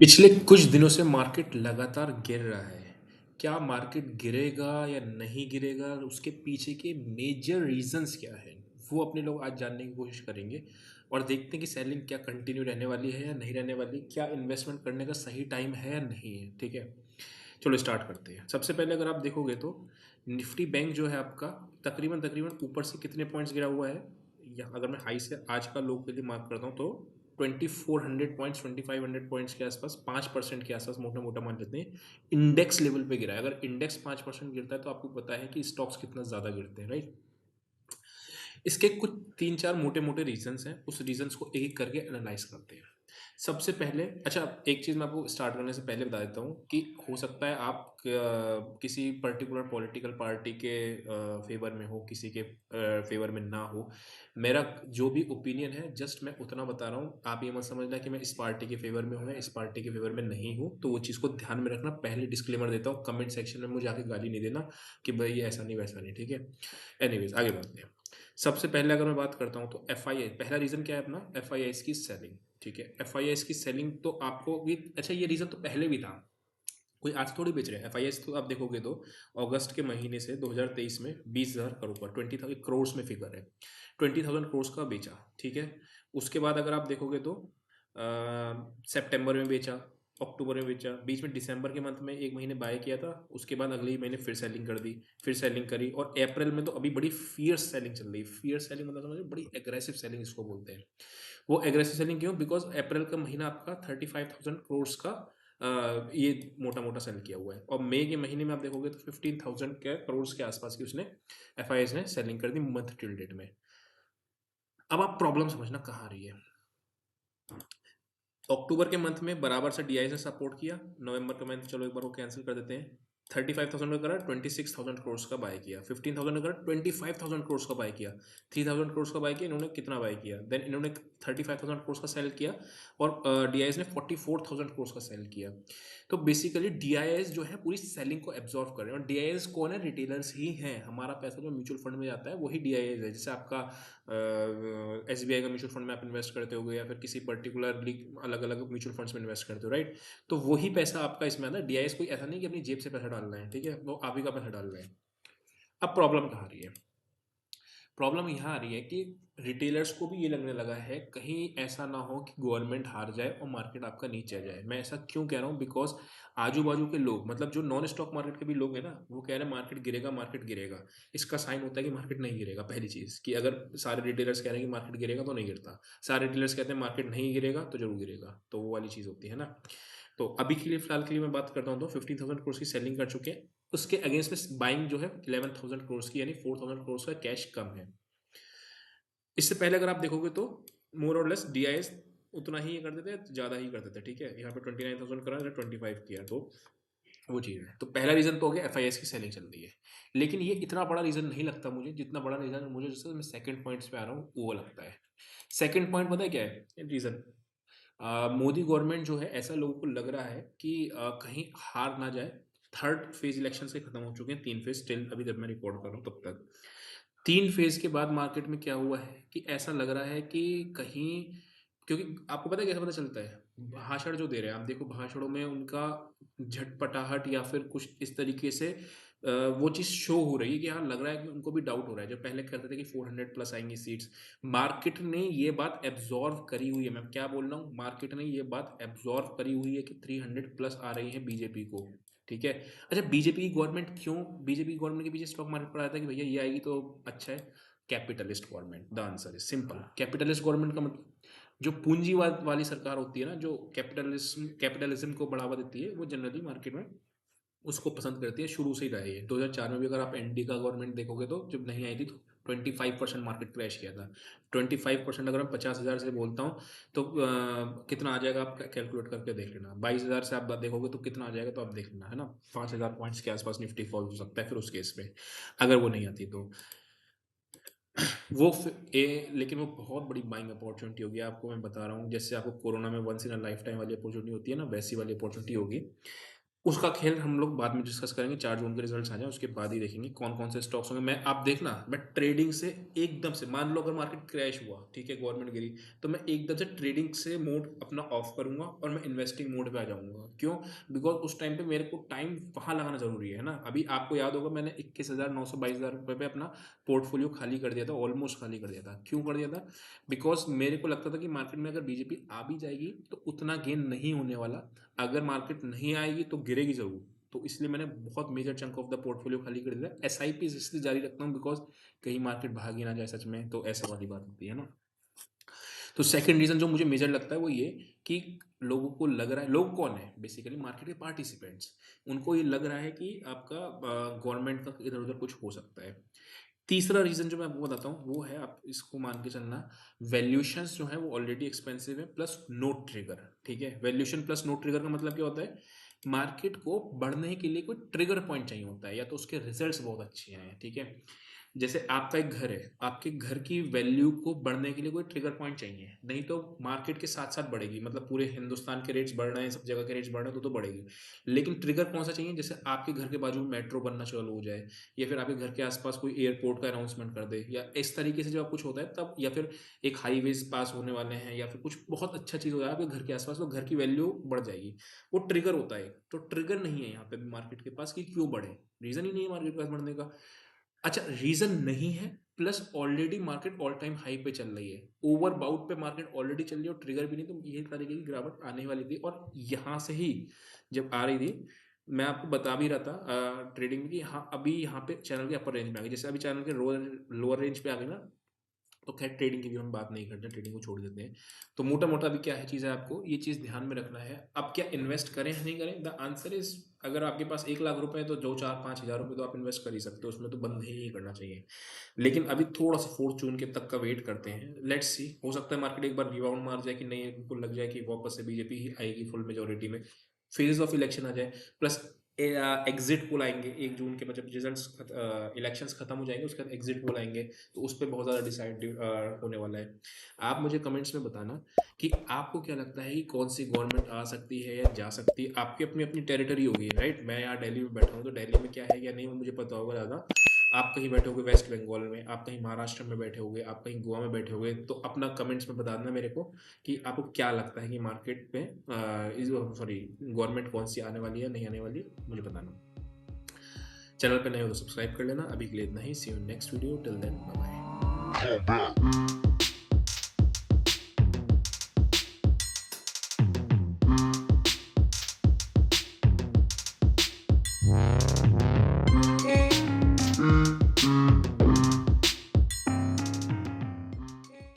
पिछले कुछ दिनों से मार्केट लगातार गिर रहा है। क्या मार्केट गिरेगा या नहीं गिरेगा? और उसके पीछे के मेजर रीज़न्स क्या हैं? वो अपने लोग आज जानने की कोशिश करेंगे और देखते हैं कि सेलिंग क्या कंटिन्यू रहने वाली है या नहीं रहने वाली? क्या इन्वेस्टमेंट करने का सही टाइम है या नहीं है? ठीक है? चलो स्टार्ट करते हैं। सबसे पहले अगर आप देखोगे तो निफ्टी बैंक जो है आपका तकरीबन-तकरीबन ऊपर से कितने पॉइंट्स गिरा हुआ है? या अगर मैं हाई से आज का लो के लिए मार्क करता हूँ तो 2400 पॉइंट्स 2500 पॉइंट्स के आसपास 5% के आसपास मोटा-मोटा मान लेते हैं इंडेक्स लेवल पे गिरा है। अगर इंडेक्स 5% गिरता है तो आपको पता है कि स्टॉक्स कितना ज़्यादा गिरते हैं, राइट? इसके कुछ 3-4 मोटे-मोटे रीज़न्स हैं, उस रीज़न्स को एक-एक करके एनालाइज़ करते हैं। सबसे पहले अच्छा एक चीज़ मैं आपको स्टार्ट करने से पहले बता देता हूँ कि हो सकता है आप किसी पर्टिकुलर पॉलिटिकल पार्टी के फ़ेवर में हो, किसी के फ़ेवर में ना हो। मेरा जो भी ओपिनियन है जस्ट मैं उतना बता रहा हूँ। आप ये मत समझना कि मैं इस पार्टी के फ़ेवर में हूँ या इस पार्टी के फ़ेवर में नहीं हूँ, तो वो चीज़ को ध्यान में रखना। पहले डिस्क्लेमर देता हूँ, कमेंट सेक्शन में मुझे आके गाली नहीं देना कि भई ये ऐसा नहीं, वैसा नहीं, ठीक है? एनीवेज़ आगे बढ़ते हैं। सबसे पहले अगर मैं बात करता हूँ तो एफआईआई पहला रीज़न क्या है अपना एफआईआईस की सेलिंग। ठीक है, एफआईआईस की सेलिंग तो आपको भी अच्छा ये रीज़न तो पहले भी था, कोई आज थोड़ी बेच रहे हैं। एफआईआईस तो आप देखोगे तो अगस्त के महीने से 2023 में 20,000 करोड़ का 20,000 करोड़ में फिगर है, 20,000 करोड़ का बेचा। ठीक है, उसके बाद अगर आप देखोगे तो सितंबर में बेचा, अक्टूबर में बेचा, बीच में दिसंबर के मंथ में एक महीने बाय किया था, उसके बाद अगले ही महीने फिर सेलिंग कर दी, फिर सेलिंग करी और अप्रैल में तो अभी बड़ी फियर्स सेलिंग चल रही है। फियर्स सेलिंग मतलब समझो बड़ी एग्रेसिव सेलिंग इसको बोलते हैं। वो एग्रेसिव सेलिंग क्यों? बिकॉज अप्रैल का महीना आपका 35,000 करोड़ का ये मोटा मोटा सेल किया हुआ है और मई के महीने में आप देखोगे तो 15,000 के करोड़ के आसपास की उसने एफ ने सेलिंग कर दी मंथ टिल डेट में। अब आप प्रॉब्लम समझना कहाँ आ रही है। अक्टूबर के मंथ में बराबर से डीआई ने सपोर्ट किया, नवंबर का मंथ चलो एक बार वो कैंसिल कर देते हैं। 35,000 का करा, 26,000 करोड़ का बाय किया, 15,000 का करा, 25,000 करोड़ का बाय किया, 3,000 करोड़ का बाय किया। इन्होंने कितना बाय किया? देन इन्होंने 35,000 करोड़ का सेल किया और डीआईएस ने 44,000 करोड़ का सेल किया। तो बेसिकली डीआईएस जो है पूरी सेलिंग को एब्जॉर्व कर रहे हैं और डीआईएस कौन है? रिटेलर्स ही हैं। हमारा पैसा जो म्यूचुअल फंड में जाता है वही डीआईएस है। जैसे आपका एसबीआई का म्यूचुअल फंड में आप इन्वेस्ट करते हो या फिर किसी पर्टिकुलरली अलग अलग म्यूचुअल फंड्स में इन्वेस्ट करते हो, राइट? तो वही पैसा आपका इसमें आता है। डीआईएस कोई ऐसा नहीं कि अपनी जेब से पैसा डाल रहे हैं, ठीक है? वो आप ही का पैसा डाल रहे हैं। अब प्रॉब्लम कहाँ आ रही है? प्रॉब्लम यहाँ आ रही है कि रिटेलर्स को भी ये लगने लगा है कहीं ऐसा ना हो कि गवर्नमेंट हार जाए और मार्केट आपका नीचे आ जाए। मैं ऐसा क्यों कह रहा हूँ? बिकॉज आजू बाजू के लोग मतलब जो नॉन स्टॉक मार्केट के भी लोग हैं ना, वो कह रहे हैं मार्केट गिरेगा, मार्केट गिरेगा। इसका साइन होता है कि मार्केट नहीं गिरेगा। पहली चीज़ कि अगर सारे रिटेलर्स कह रहे हैं कि मार्केट गिरेगा तो नहीं गिरता, सारे रिटेलर्स कहते हैं मार्केट नहीं गिरेगा तो जरूर गिरेगा, तो वो वाली चीज़ होती है ना। तो अभी के लिए फिलहाल के लिए मैं बात करता हूँ तो 15,000 करोड़ की सेलिंग कर चुके हैं। उसके अगेंस्ट में बाइंग जो है 11,000 करोड़ की, यानी 4,000 करोड़ का कैश कम है। इससे पहले अगर आप देखोगे तो मोर और लेस डीआईएस उतना ही ये करते थे, ज़्यादा ही करते थे। ठीक है, यहाँ पे 29,000 करा, 25 किया, तो वो चीज़ है। तो पहला रीज़न तो हो गया एफआईएस की सेलिंग चल रही है, लेकिन ये इतना बड़ा रीज़न नहीं लगता मुझे जितना बड़ा रीज़न मुझे, जैसे मैं सेकंड पॉइंट्स पे आ रहा हूँ, वो लगता है। सेकंड पॉइंट पता है क्या है रीज़न? मोदी गवर्नमेंट जो है ऐसा लोगों को लग रहा है कि कहीं हार ना जाए। थर्ड फेज इलेक्शन से खत्म हो चुके हैं, तीन फेज स्टिल अभी जब मैं रिकॉर्ड कर रहा हूँ तब तक। तीन फेज के बाद मार्केट में क्या हुआ है कि ऐसा लग रहा है कि कहीं, क्योंकि आपको पता है कैसे पता चलता है? भाषण जो दे रहे हैं आप देखो, भाषणों में उनका झटपटाहट या फिर कुछ इस तरीके से वो चीज़ शो हो रही है कि हाँ लग रहा है कि उनको भी डाउट हो रहा है। जो पहले कहते थे कि 400 प्लस आएंगी सीट्स, मार्केट ने ये बात एब्जॉर्व करी हुई है। मैं क्या बोल रहा हूँ, मार्केट ने ये बात एब्जॉर्व करी हुई है कि 300 प्लस आ रही है बीजेपी को। ठीक है, अच्छा बीजेपी की गवर्नमेंट क्यों, बीजेपी गवर्नमेंट के पीछे स्टॉक मार्केट पर आया था कि भैया ये आएगी तो अच्छा है? Capitalist government, the answer is simple. Capitalist government का मतलब जो पूंजीवाद वाली सरकार होती है ना, जो कैपिटलिज्म को बढ़ावा देती है, वो जनरली मार्केट में उसको पसंद करती है। शुरू से ही रहा है ये। 2004 में भी अगर आप एनडी का गवर्नमेंट देखोगे तो जब नहीं आई थी तो 25% मार्केट क्रैश किया था। 25% अगर मैं 50,000 से बोलता हूँ तो कितना आ जाएगा आप कैलकुलेट करके देख लेना। 22,000 से आप देखोगे तो कितना आ जाएगा तो आप देख लेना, है ना? 5,000 पॉइंट्स के आसपास निफ्टी फॉल हो सकता है फिर उस केस में, अगर वो नहीं आती तो। लेकिन वो बहुत बड़ी बाइंग अपॉर्चुनिटी होगी, आपको मैं बता रहा हूँ। जैसे आपको कोरोना में once in a lifetime वाली अपॉर्चुनिटी होती है ना, वैसी वाली अपॉर्चुनिटी होगी। उसका खेल हम लोग बाद में डिस्कस करेंगे, 4 जून के रिजल्ट्स आ जाए उसके बाद ही देखेंगे कौन कौन से स्टॉक्स होंगे। मैं आप देखना, मैं ट्रेडिंग से एकदम से, मान लो अगर मार्केट क्रैश हुआ, ठीक है, गवर्नमेंट गिरी, तो मैं एकदम से ट्रेडिंग से मोड अपना ऑफ करूंगा और मैं इन्वेस्टिंग मोड पे आ जाऊंगा। क्यों? बिकॉज उस टाइम पे मेरे को टाइम वहां लगाना जरूरी है ना। अभी आपको याद होगा मैंने 21,900 22,000 रुपये पे अपना पोर्टफोलियो खाली कर दिया था, ऑलमोस्ट खाली कर दिया था। क्यों कर दिया था? बिकॉज मेरे को लगता था कि मार्केट में अगर बीजेपी आ भी जाएगी तो उतना गेन नहीं होने वाला, अगर मार्केट नहीं आएगी तो गिरेगी जरूर। तो इसलिए मैंने बहुत major chunk of the portfolio खाली कर दिया। एसआईपी इसलिए जारी रखता हूँ बिकॉज कहीं मार्केट भाग ही ना जाए सच में, तो ऐसा वाली बात होती है ना। तो सेकंड रीजन जो मुझे मेजर लगता है वो ये कि लोगों को लग रहा है, लोग कौन है बेसिकली, मार्केट के पार्टिसिपेंट्स, उनको ये लग रहा है कि आपका गवर्नमेंट का इधर उधर कुछ हो सकता है। तीसरा रीजन जो मैं आपको बताता हूँ वो है, आप इसको मान के चलना, वैल्यूएशंस जो है वो ऑलरेडी एक्सपेंसिव है प्लस नो ट्रिगर। ठीक है, वैल्यूएशन प्लस नो ट्रिगर का मतलब क्या होता है? मार्केट को बढ़ने के लिए कोई ट्रिगर पॉइंट चाहिए होता है, या तो उसके रिजल्ट्स बहुत अच्छे हैं। ठीक है, जैसे आपका एक घर है, आपके घर की वैल्यू को बढ़ने के लिए कोई ट्रिगर पॉइंट चाहिए, नहीं तो मार्केट के साथ साथ बढ़ेगी। मतलब पूरे हिंदुस्तान के रेट्स बढ़ रहे हैं, सब जगह के रेट्स बढ़ रहे हैं तो बढ़ेगी। लेकिन ट्रिगर कौन सा चाहिए? जैसे आपके घर के बाजू में मेट्रो बनना चालू हो जाए, या फिर आपके घर के आसपास कोई एयरपोर्ट का अनाउंसमेंट कर दे, या इस तरीके से जब कुछ होता है तब, या फिर एक हाईवेज पास होने वाले हैं, या फिर कुछ बहुत अच्छा चीज़ हो जाए आपके घर के आसपास, तो घर की वैल्यू बढ़ जाएगी। वो ट्रिगर होता है। तो ट्रिगर नहीं है यहाँ पे मार्केट के पास कि क्यों बढ़े, रीजन ही नहीं है मार्केट के पास बढ़ने का। अच्छा, रीजन नहीं है, plus already market all time high पे चल रही है, ओवर बाउट पे मार्केट ऑलरेडी चल रही है और ट्रिगर भी नहीं, तो ये तरीके की गिरावट आने वाली थी। और यहाँ से ही जब आ रही थी, मैं आपको बता भी रहा था ट्रेडिंग में कि हाँ अभी यहाँ पे चैनल के अपर रेंज में आ गई, जैसे अभी चैनल के लोअर रेंज पे आ गई ना, तो खैर ट्रेडिंग की भी हम बात नहीं करते, ट्रेडिंग को छोड़ देते हैं। तो मोटा मोटा अभी क्या है चीज़ है, आपको ये चीज़ ध्यान में रखना है। अब क्या इन्वेस्ट करें या नहीं करें? द आंसर इज, अगर आपके पास 1 लाख रुपए है तो जो 4-5 हज़ार रुपये तो आप इन्वेस्ट कर ही सकते हो, उसमें तो बंद ही नहीं करना चाहिए। लेकिन अभी थोड़ा सा फॉर्चून के तक का वेट करते हैं, लेट्स सी, हो सकता है मार्केट एक बार रिबाउंड मार जाए कि नहीं, उनको लग जाए कि वापस से बीजेपी ही आएगी फुल मेजोरिटी में, फेज ऑफ इलेक्शन आ जाए, प्लस एग्जिट पोल आएंगे 1 जून के बाद, जब रिजल्ट इलेक्शंस खत्म हो जाएंगे उसके बाद एग्जिट पोल आएंगे, तो उस पर बहुत ज़्यादा डिसाइड होने वाला है। आप मुझे कमेंट्स में बताना कि आपको क्या लगता है कि कौन सी गवर्नमेंट आ सकती है या जा सकती है। आपकी अपनी अपनी टेरिटरी होगी, राइट? मैं यहाँ दिल्ली में बैठा हूँ, तो दिल्ली में क्या है या नहीं वो मुझे पता होगा ज़्यादा। आप कहीं बैठे होगे वेस्ट बंगाल में, आप कहीं महाराष्ट्र में बैठे होगे, आप कहीं गोवा में बैठे होगे, तो अपना कमेंट्स में बता देना मेरे को कि आपको क्या लगता है कि मार्केट में सॉरी गवर्नमेंट कौन सी आने वाली है नहीं आने वाली, मुझे बताना। चैनल पे नए हो तो सब्सक्राइब कर लेना। अभी के लिए इतना ही, see you next video, till then bye bye.